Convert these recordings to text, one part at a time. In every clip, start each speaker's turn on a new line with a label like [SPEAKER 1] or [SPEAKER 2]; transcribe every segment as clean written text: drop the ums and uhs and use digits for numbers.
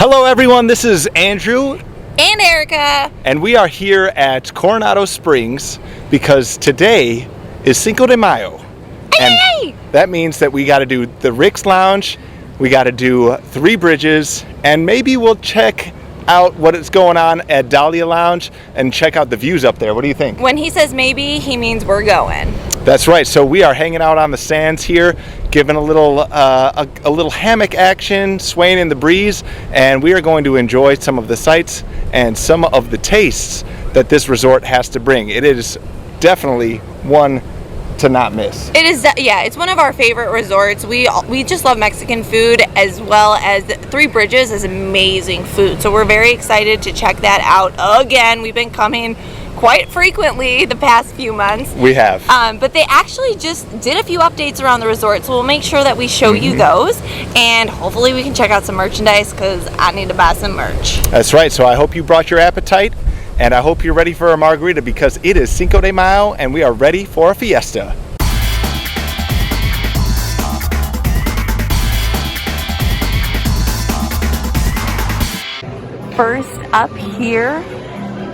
[SPEAKER 1] Hello everyone, this is Andrew
[SPEAKER 2] and Erica,
[SPEAKER 1] and we are here at Coronado Springs because today is Cinco de Mayo.
[SPEAKER 2] Hey!
[SPEAKER 1] And that means that we got to do the Rick's Lounge, we got to do Three Bridges, and maybe we'll check out what is going on at Dahlia Lounge and check out the views up there. What do you think?
[SPEAKER 2] When he says maybe, he means we're going.
[SPEAKER 1] That's right. So we are hanging out on the sands here, giving a little hammock action, swaying in the breeze, and we are going to enjoy some of the sights and some of the tastes that this resort has to bring. It is definitely one to not miss.
[SPEAKER 2] It is, yeah, it's one of our favorite resorts. We just love Mexican food, as well as Three Bridges is amazing food. So we're very excited to check that out again. We've been coming quite frequently the past few months.
[SPEAKER 1] We have.
[SPEAKER 2] But they actually just did a few updates around the resort, so we'll make sure that we show you those, and hopefully we can check out some merchandise because I need to buy some merch.
[SPEAKER 1] That's right. So I hope you brought your appetite, and I hope you're ready for a margarita because it is Cinco de Mayo and we are ready for a fiesta.
[SPEAKER 2] First up here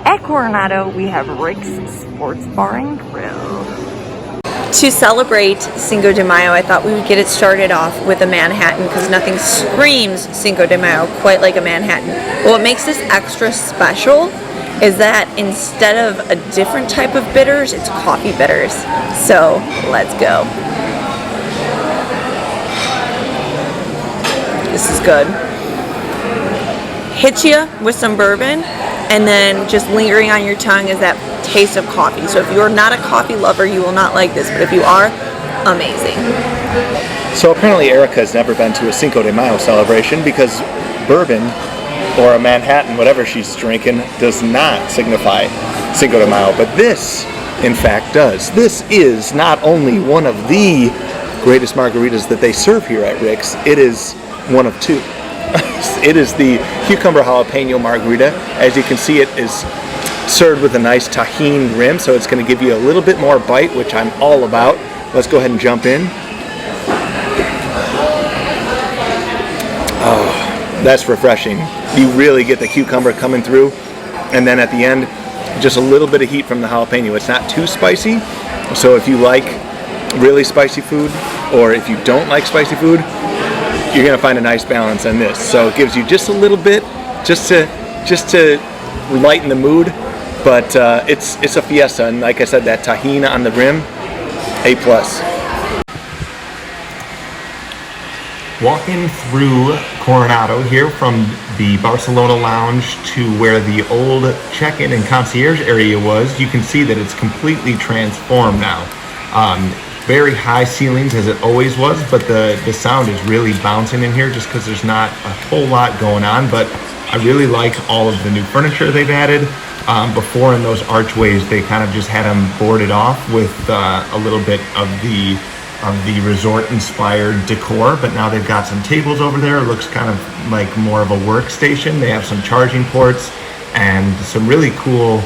[SPEAKER 2] at Coronado, we have Rick's Sports Bar and Grill. To celebrate Cinco de Mayo, I thought we would get it started off with a Manhattan because nothing screams Cinco de Mayo quite like a Manhattan. But what makes this extra special is that instead of a different type of bitters, it's coffee bitters. So let's go. This is good. Hits you with some bourbon, and then just lingering on your tongue is that taste of coffee. So if you're not a coffee lover, you will not like this, but if you are, amazing.
[SPEAKER 1] So apparently Erica has never been to a Cinco de Mayo celebration because bourbon or a Manhattan, whatever she's drinking, does not signify Cinco de Mayo, but this, in fact, does. This is not only one of the greatest margaritas that they serve here at Rick's, it is one of two. It is the cucumber jalapeno margarita. As you can see, it is served with a nice tahini rim, so it's going to give you a little bit more bite, which I'm all about. Let's go ahead and jump in. Oh, that's refreshing. You really get the cucumber coming through, and then at the end, just a little bit of heat from the jalapeno. It's not too spicy, so if you like really spicy food, or if you don't like spicy food, you're gonna find a nice balance on this. So it gives you just a little bit, just to lighten the mood, but it's a fiesta, and like I said, that tahini on the rim, A+. Walking through Coronado here from the Barcelona Lounge to where the old check-in and concierge area was, you can see that it's completely transformed now. Very high ceilings as it always was, but the sound is really bouncing in here just because there's not a whole lot going on, but I really like all of the new furniture they've added. Before in those archways, they kind of just had them boarded off with a little bit of the resort-inspired decor, but now they've got some tables over there. It looks kind of like more of a workstation. They have some charging ports and some really cool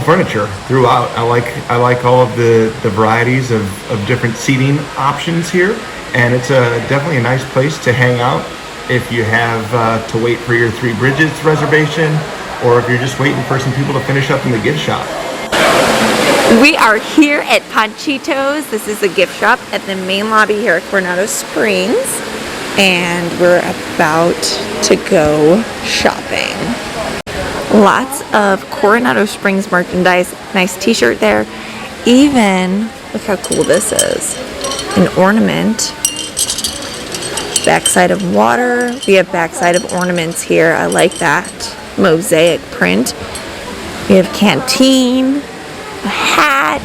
[SPEAKER 1] furniture throughout. I like all of the varieties of different seating options here, and it's definitely a nice place to hang out if you have to wait for your Three Bridges reservation, or if you're just waiting for some people to finish up in the gift shop.
[SPEAKER 2] We are here at Panchitos. This is a gift shop at the main lobby here at Coronado Springs, and we're about to go shopping. Lots of Coronado Springs merchandise. Nice t-shirt there. Even, look how cool this is. An ornament. Backside of water. We have backside of ornaments here. I like that. Mosaic print. We have canteen. A hat.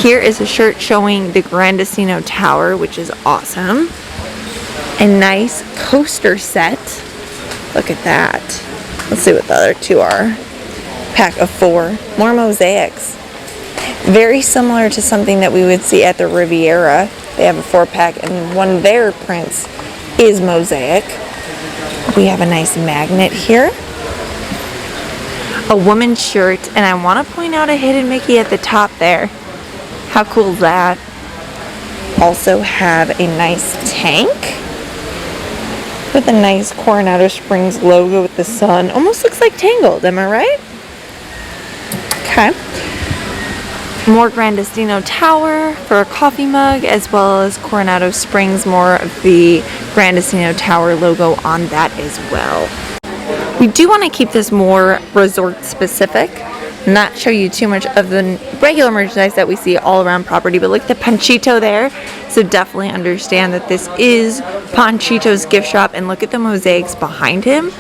[SPEAKER 2] Here is a shirt showing the Grandestino Tower, which is awesome. A nice coaster set. Look at that. Let's see what the other two are. Pack of 4. More mosaics. Very similar to something that we would see at the Riviera. They have a 4-pack, and one of their prints is mosaic. We have a nice magnet here. A woman's shirt, and I want to point out a hidden Mickey at the top there. How cool is that? also have a nice tank with a nice Coronado Springs logo with the sun. Almost looks like Tangled, am I right? Okay. More grandestino tower for a coffee mug, as well as Coronado Springs, more of the grandestino tower logo on that as well. We do want to keep this more resort specific, not show you too much of the regular merchandise that we see all around property, but look at the Panchito there. So definitely understand that this is Panchito's gift shop, and look at the mosaics behind him.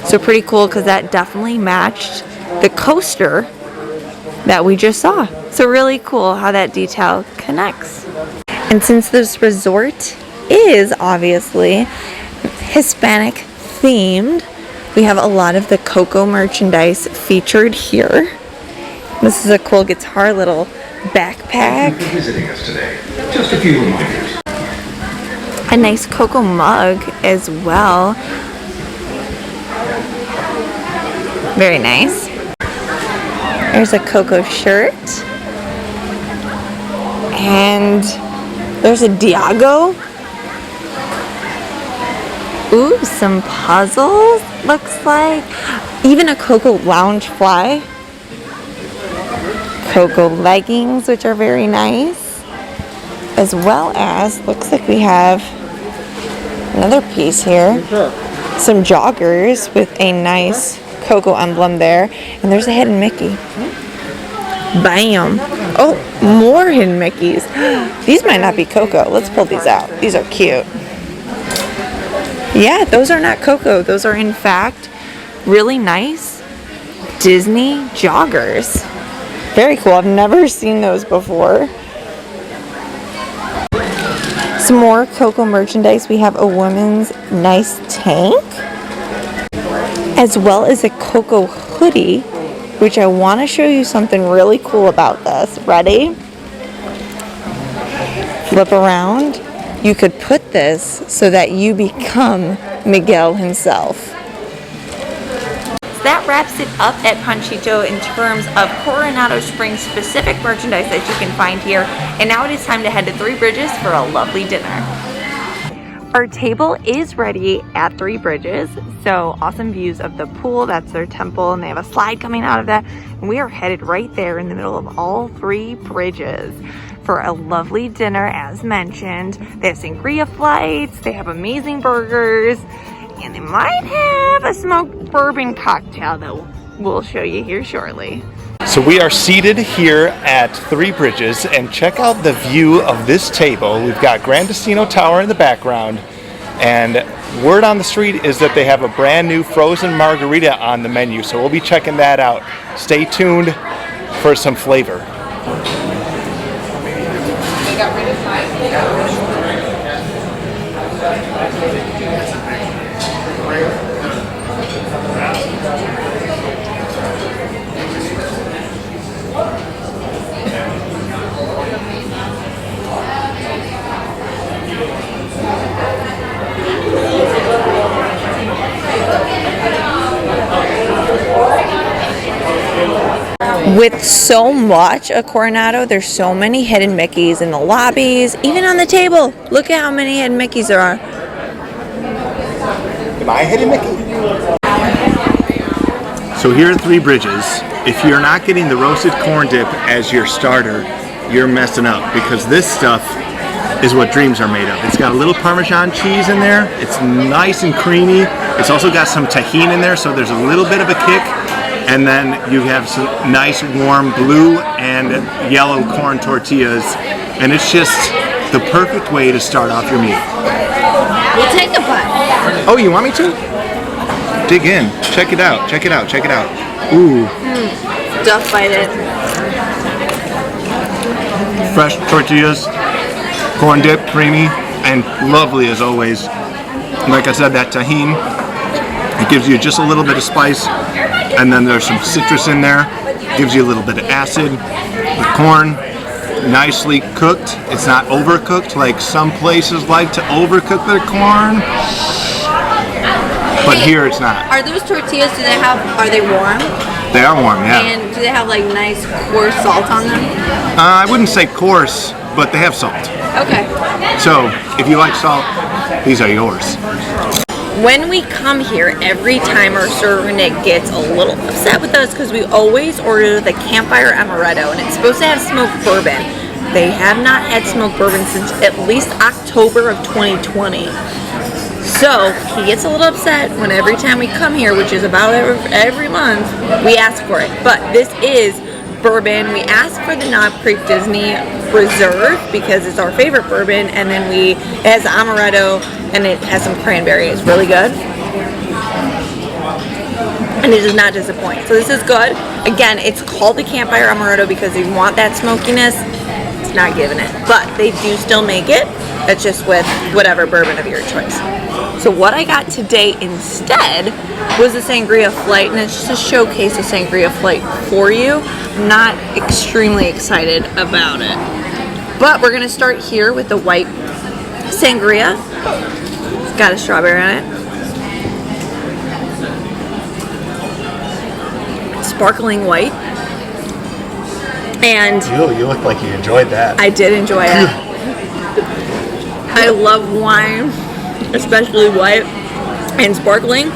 [SPEAKER 2] So pretty cool, because that definitely matched the coaster that we just saw. So really cool how that detail connects. And since this resort is obviously Hispanic themed, we have a lot of the cocoa merchandise featured here. This is a cool guitar little backpack.
[SPEAKER 3] Thank you for visiting us today. Just a few reminders.
[SPEAKER 2] A nice cocoa mug as well. Very nice. There's a cocoa shirt. And there's a Diago. Ooh, some puzzles, looks like. Even a Coco Lounge fly. Coco leggings, which are very nice. As well as, looks like we have another piece here. Some joggers with a nice Coco emblem there. And there's a hidden Mickey. Bam! Oh, more hidden Mickeys. These might not be Coco. Let's pull these out. These are cute. Yeah, those are not Coco. Those are, in fact, really nice Disney joggers. Very cool. I've never seen those before. Some more Coco merchandise. We have a woman's nice tank, as well as a Coco hoodie, which I want to show you something really cool about this. Ready? Flip around. You could put this so that you become Miguel himself. So that wraps it up at Panchito in terms of Coronado Springs specific merchandise that you can find here. And now it is time to head to Three Bridges for a lovely dinner. Our table is ready at Three Bridges. So awesome views of the pool. That's their temple, and they have a slide coming out of that. And we are headed right there in the middle of all three bridges for a lovely dinner, as mentioned. They have sangria flights, they have amazing burgers, and they might have a smoked bourbon cocktail that we'll show you here shortly.
[SPEAKER 1] So we are seated here at Three Bridges, and check out the view of this table. We've got Grandestino Tower in the background, and word on the street is that they have a brand new frozen margarita on the menu, so we'll be checking that out. Stay tuned for some flavor.
[SPEAKER 2] With so much at Coronado, there's so many hidden Mickeys in the lobbies, even on the table. Look at how many hidden Mickeys there are.
[SPEAKER 1] Am I a hidden Mickey? So here at Three Bridges, if you're not getting the roasted corn dip as your starter, you're messing up, because this stuff is what dreams are made of. It's got a little Parmesan cheese in there. It's nice and creamy. It's also got some tahini in there, so there's a little bit of a kick. And then you have some nice warm blue and yellow corn tortillas. And it's just the perfect way to start off your meal.
[SPEAKER 2] We'll take a bite.
[SPEAKER 1] Oh, you want me to? Dig in. Check it out. Check it out. Check it out. Ooh.
[SPEAKER 2] Just bite it.
[SPEAKER 1] Fresh tortillas, corn dip, creamy, and lovely as always. Like I said, that tahini, it gives you just a little bit of spice. And then there's some citrus in there, gives you a little bit of acid. The corn, nicely cooked. It's not overcooked like some places like to overcook their corn. But here it's not.
[SPEAKER 4] Are those tortillas, are they warm?
[SPEAKER 1] They are warm, yeah.
[SPEAKER 4] And do they have like nice coarse salt on them?
[SPEAKER 1] I wouldn't say coarse, but they have salt.
[SPEAKER 4] Okay.
[SPEAKER 1] So, if you like salt, these are yours.
[SPEAKER 2] When we come here, every time our server Nick gets a little upset with us because we always order the campfire amaretto, and it's supposed to have smoked bourbon. They have not had smoked bourbon since at least October of 2020. So he gets a little upset when every time we come here, which is about every month, we ask for it. But this is bourbon. We ask for the Knob Creek Disney Reserve because it's our favorite bourbon, and then it has amaretto and it has some cranberry. It's really good. And it does not disappoint. So this is good. Again, it's called the Campfire Amaretto because they want that smokiness. It's not giving it. But they do still make it. It's just with whatever bourbon of your choice. So what I got today instead was a sangria flight, and it's just a showcase of sangria flight for you. I'm not extremely excited about it. But we're gonna start here with the white sangria. It's got a strawberry on it. Sparkling white. And
[SPEAKER 1] You look like you enjoyed that.
[SPEAKER 2] I did enjoy it. I love wine, especially white and sparkling,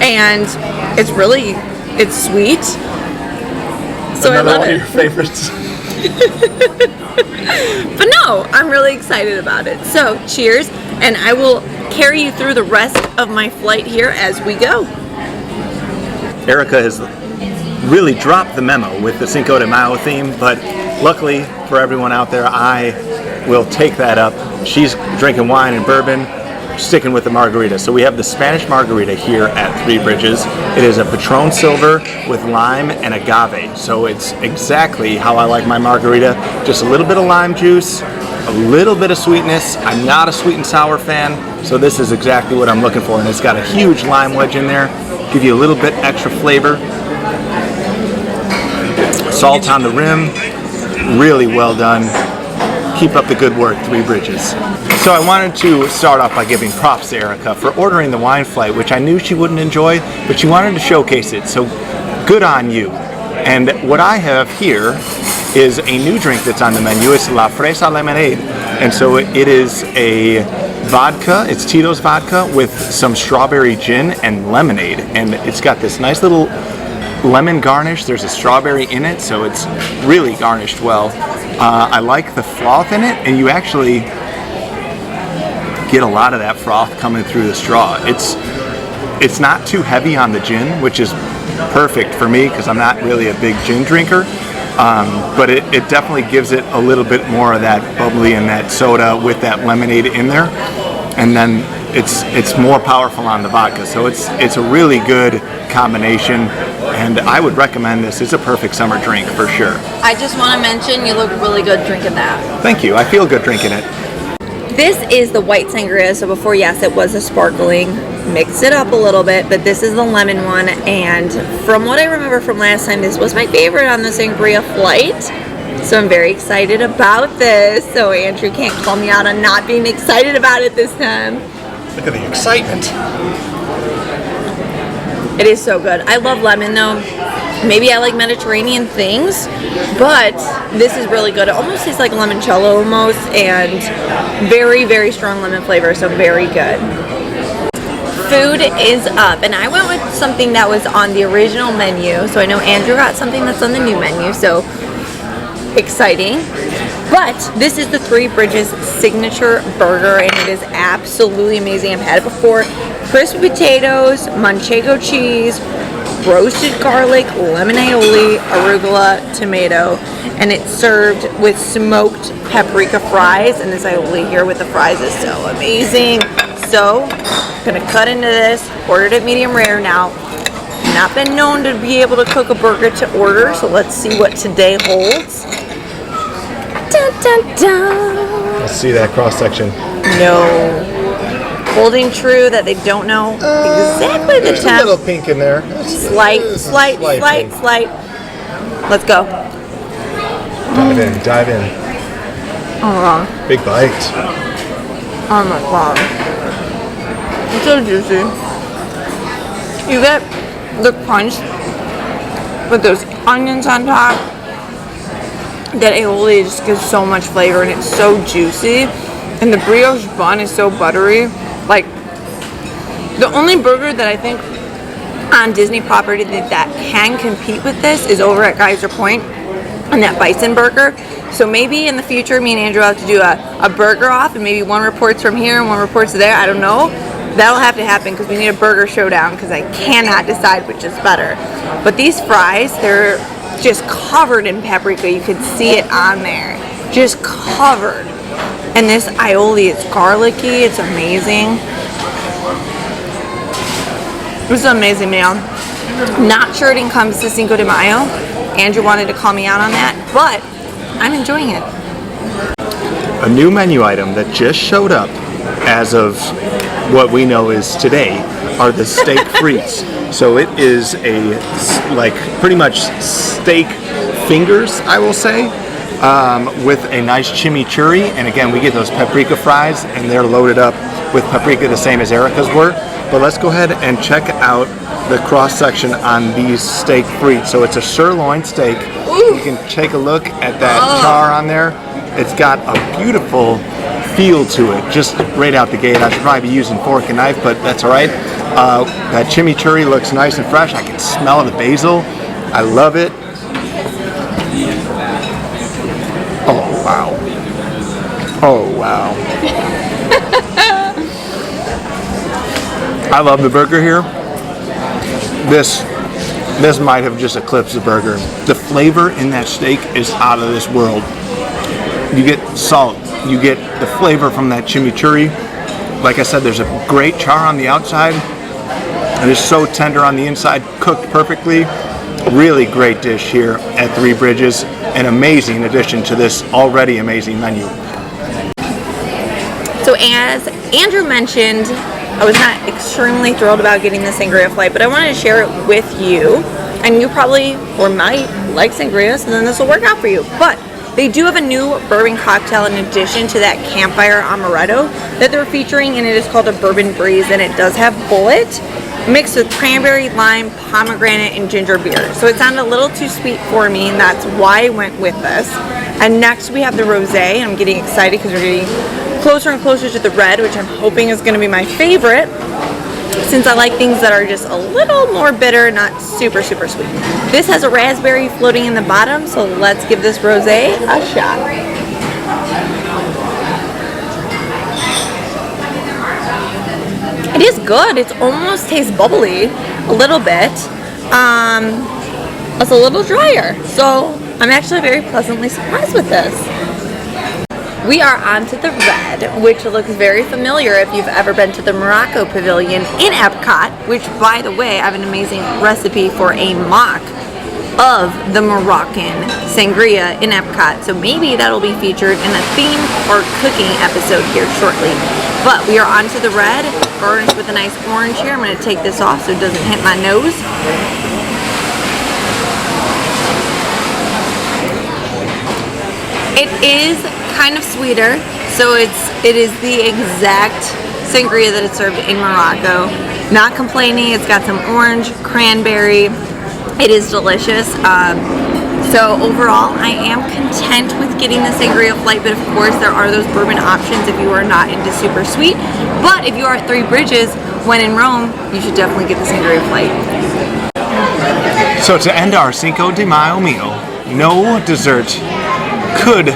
[SPEAKER 2] and it's sweet. So
[SPEAKER 1] Another
[SPEAKER 2] I love
[SPEAKER 1] one
[SPEAKER 2] it.
[SPEAKER 1] of your favorites.
[SPEAKER 2] But no, I'm really excited about it. So cheers, and I will carry you through the rest of my flight here as we go.
[SPEAKER 1] Erica has really dropped the memo with the Cinco de Mayo theme, but luckily for everyone out there, I will take that up. She's drinking wine and bourbon, sticking with the margarita. So we have the Spanish margarita here at Three Bridges. It is a Patron Silver with lime and agave. So it's exactly how I like my margarita. Just a little bit of lime juice, a little bit of sweetness. I'm not a sweet and sour fan, so this is exactly what I'm looking for. And it's got a huge lime wedge in there, give you a little bit extra flavor. Salt on the rim, really well done. Keep up the good work, Three Bridges. So I wanted to start off by giving props to Erica for ordering the wine flight, which I knew she wouldn't enjoy, but she wanted to showcase it, so good on you. And what I have here is a new drink that's on the menu. It's La Fresa Lemonade, and so it is a vodka, it's Tito's vodka with some strawberry gin and lemonade, and it's got this nice little lemon garnish. There's a strawberry in it, so it's really garnished well. I like the froth in it, and you actually get a lot of that froth coming through the straw. It's not too heavy on the gin, which is perfect for me because I'm not really a big gin drinker, but it definitely gives it a little bit more of that bubbly and that soda with that lemonade in there, and then it's more powerful on the vodka, so it's a really good combination, and I would recommend this. It's a perfect summer drink for sure.
[SPEAKER 2] I just want to mention you look really good drinking that.
[SPEAKER 1] Thank you. I feel good drinking it.
[SPEAKER 2] This is the white sangria, so before, yes, it was a sparkling. Mix it up a little bit, but this is the lemon one, and from what I remember from last time, this was my favorite on the sangria flight. So I'm very excited about this. So Andrew can't call me out on not being excited about it this time.
[SPEAKER 1] Look at the excitement.
[SPEAKER 2] It is so good. I love lemon though. Maybe I like Mediterranean things, but this is really good. It almost tastes like limoncello almost, and very, very strong lemon flavor, so very good. Food is up, and I went with something that was on the original menu, so I know Andrew got something that's on the new menu, so exciting. But this is the Three Bridges signature burger, and it is absolutely amazing. I've had it before. Crispy potatoes, manchego cheese, roasted garlic, lemon aioli, arugula, tomato, and it's served with smoked paprika fries, and this aioli here with the fries is so amazing. So, I'm gonna cut into this, ordered it medium rare now. Not been known to be able to cook a burger to order, so let's see what today holds. Dun, dun, dun.
[SPEAKER 1] Let's see that cross section.
[SPEAKER 2] No. Holding true that they don't know exactly the
[SPEAKER 1] There's a
[SPEAKER 2] temp.
[SPEAKER 1] little pink in there.
[SPEAKER 2] Slight.
[SPEAKER 1] pink.
[SPEAKER 2] Let's go.
[SPEAKER 1] Dive in.
[SPEAKER 2] Oh,
[SPEAKER 1] Big bite.
[SPEAKER 2] oh my god. It's so juicy. You get the crunch with those onions on top. that aioli just gives so much flavor, and it's so juicy, and the brioche bun is so buttery. Like, the only burger that I think on Disney property that can compete with this is over at Geyser Point, and that bison burger. So maybe in the future, me and Andrew will have to do a burger off, and maybe one reports from here and one reports there. I don't know. That'll have to happen because we need a burger showdown, because I cannot decide which is better. But these fries, they're just covered in paprika. You can see it on there, just covered. And this aioli, it's garlicky. It's amazing. This is an amazing meal. Not sure it comes to Cinco de Mayo. Andrew wanted to call me out on that, but I'm enjoying it.
[SPEAKER 1] A new menu item that just showed up as of what we know is today are the steak frites. So it is like pretty much steak fingers, I will say, with a nice chimichurri. And again, we get those paprika fries, and they're loaded up with paprika the same as Erica's were. But let's go ahead and check out the cross section on these steak frites. So it's a sirloin steak.
[SPEAKER 2] Ooh.
[SPEAKER 1] You can take a look at that char on there. It's got a beautiful feel to it, just right out the gate. I should probably be using fork and knife, but that's all right. That chimichurri looks nice and fresh. I can smell the basil. I love it. Oh wow. Oh wow. I love the burger here. This might have just eclipsed the burger. The flavor in that steak is out of this world. You get salt, you get the flavor from that chimichurri. Like I said, there's a great char on the outside. It is so tender on the inside, cooked perfectly. Really great dish here at Three Bridges. An amazing addition to this already amazing menu.
[SPEAKER 2] So as Andrew mentioned, I was not extremely thrilled about getting the sangria flight, but I wanted to share it with you. And you probably, or might, like sangria, so then this will work out for you. But they do have a new bourbon cocktail in addition to that campfire amaretto that they're featuring, and it is called a bourbon breeze, and it does have bullet mixed with cranberry, lime, pomegranate, and ginger beer. So it sounded a little too sweet for me, and that's why I went with this. And next we have the rosé, and I'm getting excited because we're getting closer and closer to the red, which I'm hoping is going to be my favorite, since I like things that are just a little more bitter, not super, super sweet. This has a raspberry floating in the bottom, so let's give this rosé a shot. It is good. It almost tastes bubbly a little bit. It's a little drier, so I'm actually very pleasantly surprised with this. We are on to the red, which looks very familiar if you've ever been to the Morocco Pavilion in Epcot, which, by the way, I have an amazing recipe for a mock of the Moroccan sangria in Epcot. So maybe that'll be featured in a theme or cooking episode here shortly. But we are on to the red, garnished with a nice orange here. I'm going to take this off so it doesn't hit my nose. It is kind of sweeter, so it is the exact sangria that is served in Morocco. Not complaining. It's got some orange, cranberry. It is delicious. So overall, I am content with getting the sangria flight, but of course there are those bourbon options if you are not into super sweet. But if you are at Three Bridges, when in Rome, you should definitely get the sangria flight.
[SPEAKER 1] So to end our Cinco de Mayo meal, no dessert could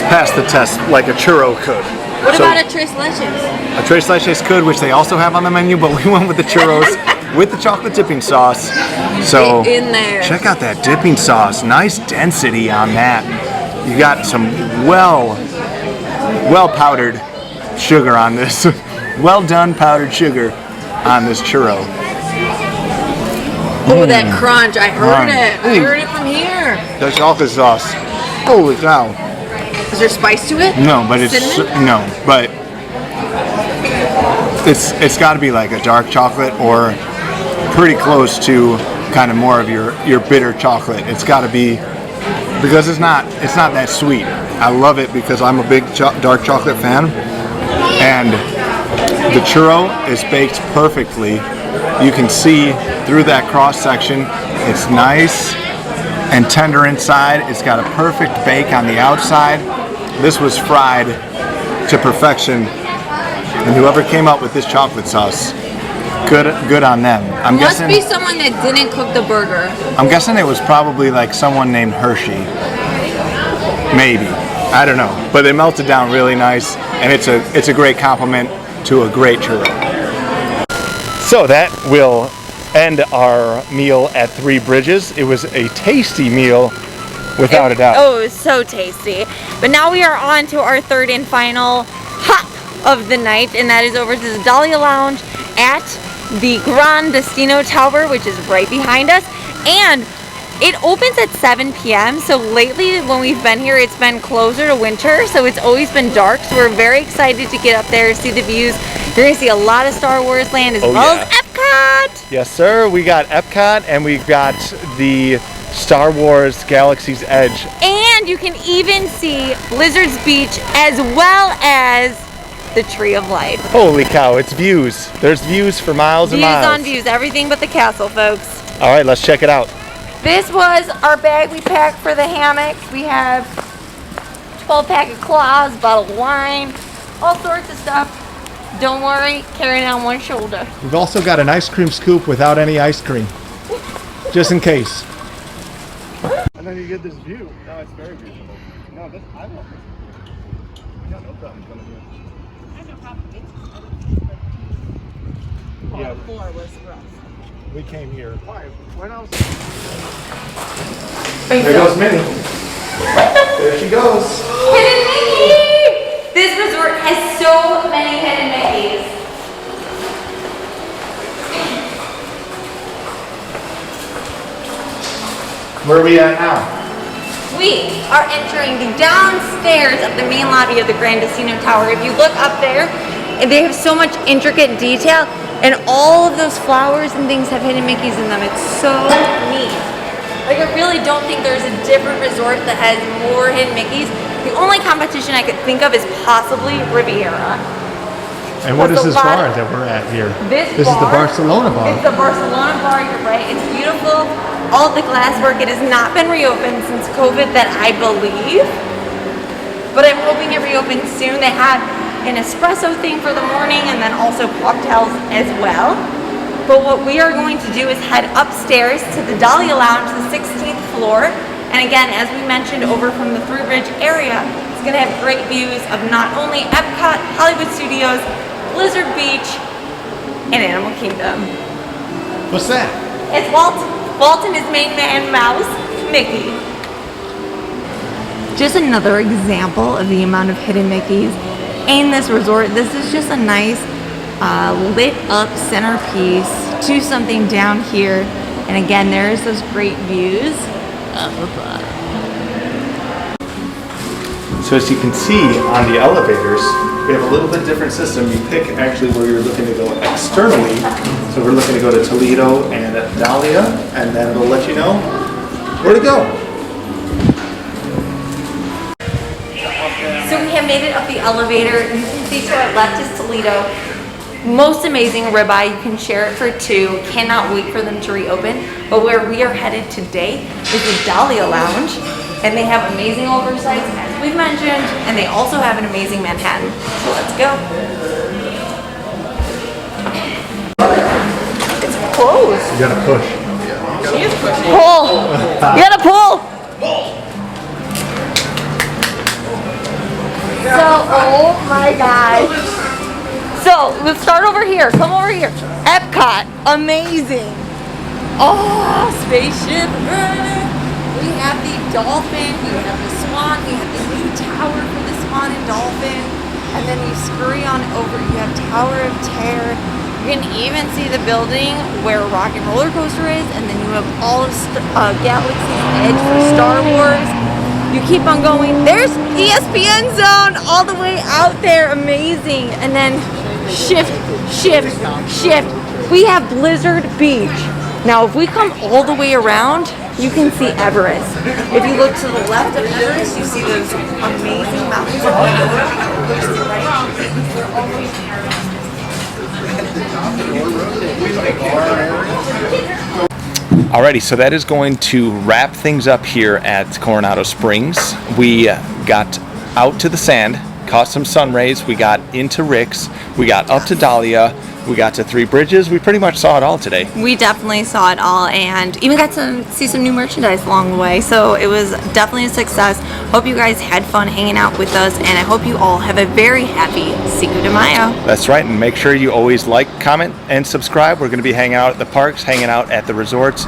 [SPEAKER 1] pass the test like a churro could.
[SPEAKER 4] What about a tres leches?
[SPEAKER 1] A tres leches could, which they also have on the menu, but we went with the churros with the chocolate dipping sauce. So
[SPEAKER 4] Get in there.
[SPEAKER 1] check out that dipping sauce. Nice density on that. You got some well powdered sugar on this. Well done powdered sugar on this churro.
[SPEAKER 4] Oh, that crunch. I heard it. I heard it from here.
[SPEAKER 1] The chocolate sauce. Holy cow.
[SPEAKER 4] Is there spice to it?
[SPEAKER 1] No, but it's
[SPEAKER 4] Cinnamon?
[SPEAKER 1] no, but it's got to be like a dark chocolate or pretty close to kind of more of your bitter chocolate. It's got to be, because it's not that sweet. I love it because I'm a big dark chocolate fan, and the churro is baked perfectly. You can see through that cross section. It's nice and tender inside. It's got a perfect bake on the outside. This was fried to perfection, and whoever came up with this chocolate sauce, good on them. I'm
[SPEAKER 4] Must
[SPEAKER 1] guessing
[SPEAKER 4] be someone that didn't cook the burger.
[SPEAKER 1] I'm guessing it was probably like someone named Hershey. Maybe. I don't know. But it melted down really nice, and it's a great compliment to a great churro. So that will end our meal at Three Bridges. It was a tasty meal, without a doubt.
[SPEAKER 2] Oh, it was so tasty. But now we are on to our third and final hop of the night, and that is over to the Dahlia Lounge at the Grandestino Tower, which is right behind us. And it opens at 7 p.m. So lately when we've been here, it's been closer to winter, so it's always been dark. So we're very excited to get up there, see the views. You're gonna see a lot of Star Wars land as well as Epcot.
[SPEAKER 1] Yes, sir. We got Epcot, and we got the Star Wars Galaxy's Edge.
[SPEAKER 2] And you can even see Blizzard's Beach as well as the Tree of Life.
[SPEAKER 1] Holy cow, it's views. There's views for miles and miles.
[SPEAKER 2] Views on views, everything but the castle, folks.
[SPEAKER 1] All right, let's check it out.
[SPEAKER 2] This was our bag we packed for the hammock. We have 12-pack of claws, bottle of wine, all sorts of stuff. Don't worry, carrying it on one shoulder.
[SPEAKER 1] We've also got an ice cream scoop without any ice cream, just in case. And then you get this view. No, it's very beautiful. No, this, I don't know. I got no problem coming here.
[SPEAKER 4] I have no problem.
[SPEAKER 1] Yeah,
[SPEAKER 4] Floor was rough.
[SPEAKER 1] we came here. Why? When else? There goes Minnie. There she goes.
[SPEAKER 2] Hidden Mickey! This resort has so many hidden Mickeys.
[SPEAKER 1] Where are we at now?
[SPEAKER 2] We are entering the downstairs of the main lobby of the Grandestino Tower. If you look up there, they have so much intricate detail, and all of those flowers and things have hidden Mickeys in them. It's so neat. Like, I really don't think there's a different resort that has more hidden Mickeys. The only competition I could think of is possibly Riviera.
[SPEAKER 1] And what is
[SPEAKER 2] There's
[SPEAKER 1] this
[SPEAKER 2] a lot
[SPEAKER 1] bar
[SPEAKER 2] of-
[SPEAKER 1] that we're at here?
[SPEAKER 2] This
[SPEAKER 1] is the
[SPEAKER 2] bar-
[SPEAKER 1] Barcelona bar.
[SPEAKER 2] It's the Barcelona bar, you're right. It's beautiful. All the glasswork. It has not been reopened since COVID, that I believe. But I'm hoping it reopens soon. They have an espresso thing for the morning, and then also cocktails as well. But what we are going to do is head upstairs to the Dahlia Lounge, the 16th floor. And again, as we mentioned, over from the Three Bridge area, it's going to have great views of not only Epcot, Hollywood Studios, Blizzard Beach, and Animal Kingdom.
[SPEAKER 1] What's that?
[SPEAKER 2] It's Walt and his main man mouse, Mickey. Just another example of the amount of hidden Mickeys in this resort. This is just a nice lit up centerpiece to something down here. And again, there's those great views up above.
[SPEAKER 1] So as you can see on the elevators, we have a little bit different system. You pick actually where you're looking to go externally. So we're looking to go to Toledo and Dahlia, and then it'll let you know where to go.
[SPEAKER 2] So we have made it up the elevator. You can see to our left is Toledo. Most amazing ribeye. You can share it for two. Cannot wait for them to reopen. But where we are headed today is the Dahlia Lounge. And they have amazing oversights, as we've mentioned, and they also have an amazing Manhattan. So let's go. It's closed.
[SPEAKER 1] You gotta push.
[SPEAKER 4] She is pushing.
[SPEAKER 2] Pull. You gotta pull. So, oh my gosh. So, let's start over here. Come over here. Epcot. Amazing. Oh, spaceship. We have the dolphin, we have the swan, we have the new tower for the swan and dolphin, and then you scurry on over, you have Tower of Terror. You can even see the building where Rock and Roller Coaster is, and then you have all of Galaxy's Edge for Star Wars. You keep on going. There's ESPN Zone all the way out there. Amazing. And then shift. We have Blizzard Beach. Now, if we come all the way around, you can see Everest. If you look to the left of Everest, you see those amazing mountains.
[SPEAKER 1] Alrighty, so that is going to wrap things up here at Coronado Springs. We got out to the sand, caught some sun rays, we got into Rick's, we got up to Dahlia, we got to Three Bridges. We pretty much saw it all today.
[SPEAKER 2] We definitely saw it all and even got to see some new merchandise along the way. So it was definitely a success. Hope you guys had fun hanging out with us, and I hope you all have a very happy Cinco de Mayo.
[SPEAKER 1] That's right, and make sure you always like, comment, and subscribe. We're going to be hanging out at the parks, hanging out at the resorts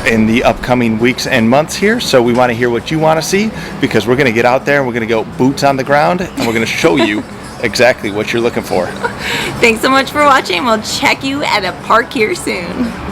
[SPEAKER 1] in the upcoming weeks and months here. So we want to hear what you want to see, because we're going to get out there and we're going to go boots on the ground and we're going to show you exactly what you're looking for.
[SPEAKER 2] Thanks so much for watching. We'll check you at a park here soon.